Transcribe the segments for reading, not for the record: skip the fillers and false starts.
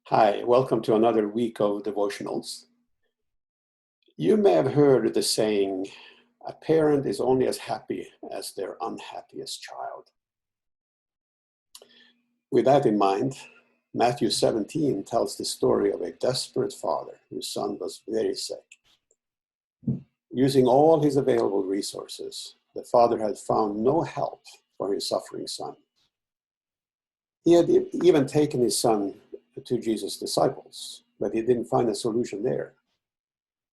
Hi, welcome to another week of devotionals. You may have heard the saying, a parent is only as happy as their unhappiest child. With that in mind, Matthew 17 tells the story of a desperate father whose son was very sick. Using all his available resources, the father had found no help for his suffering son. He had even taken his son to Jesus' disciples, but he didn't find a solution there.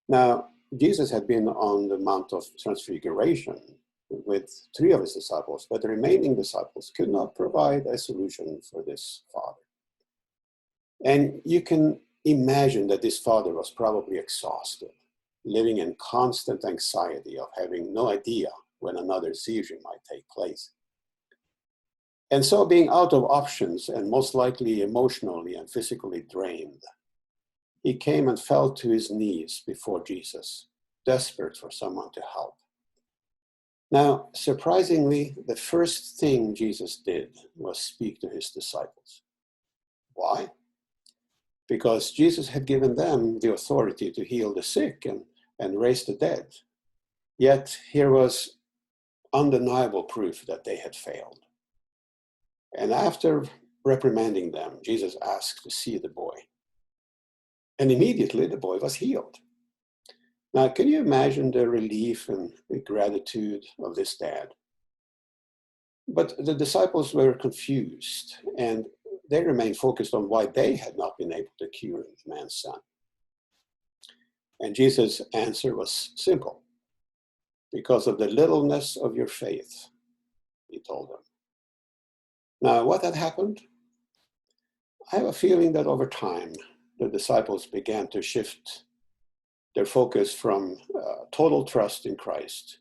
Now, Jesus had been on the Mount of Transfiguration with three of his disciples, but the remaining disciples could not provide a solution for this father. And you can imagine that this father was probably exhausted, living in constant anxiety of having no idea when another seizure might take place. And so, being out of options and most likely emotionally and physically drained, he came and fell to his knees before Jesus, desperate for someone to help. Now, surprisingly, the first thing Jesus did was speak to his disciples. Why? Because Jesus had given them the authority to heal the sick and raise the dead. Yet here was undeniable proof that they had failed. And after reprimanding them, Jesus asked to see the boy. And immediately the boy was healed. Now, can you imagine the relief and the gratitude of this dad? But the disciples were confused, and they remained focused on why they had not been able to cure the man's son. And Jesus' answer was simple. Because of the littleness of your faith, he told them. Now, what had happened? I have a feeling that over time, the disciples began to shift their focus from total trust in Christ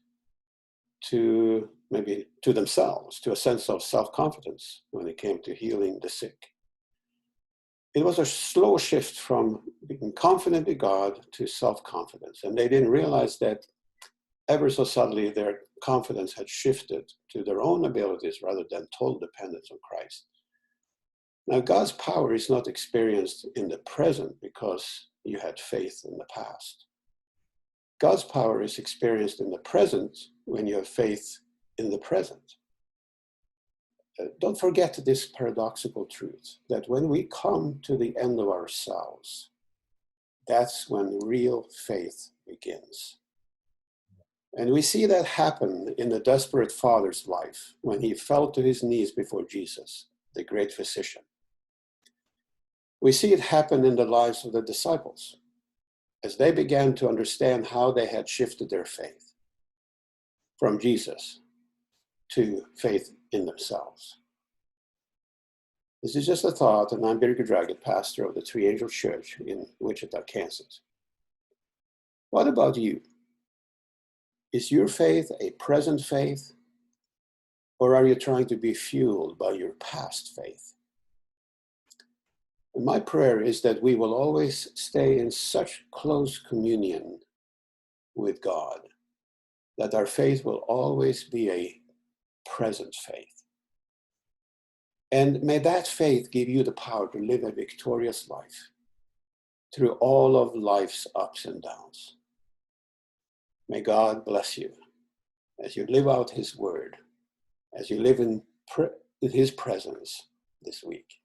to maybe to themselves, to a sense of self-confidence when it came to healing the sick. It was a slow shift from being confident in God to self-confidence. And they didn't realize that ever so subtly their confidence had shifted to their own abilities rather than total dependence on Christ. Now, God's power is not experienced in the present because you had faith in the past. God's power is experienced in the present when you have faith in the present. Don't forget this paradoxical truth that when we come to the end of ourselves, that's when real faith begins. And we see that happen in the desperate father's life when he fell to his knees before Jesus, the great physician. We see it happen in the lives of the disciples as they began to understand how they had shifted their faith from Jesus to faith in themselves. This is just a thought, and I'm Birger Draget, pastor of the Three Angels Church in Wichita, Kansas. What about you? Is your faith a present faith, or are you trying to be fueled by your past faith? And my prayer is that we will always stay in such close communion with God that our faith will always be a present faith. And may that faith give you the power to live a victorious life through all of life's ups and downs. May God bless you as you live out his word, as you live in his presence this week.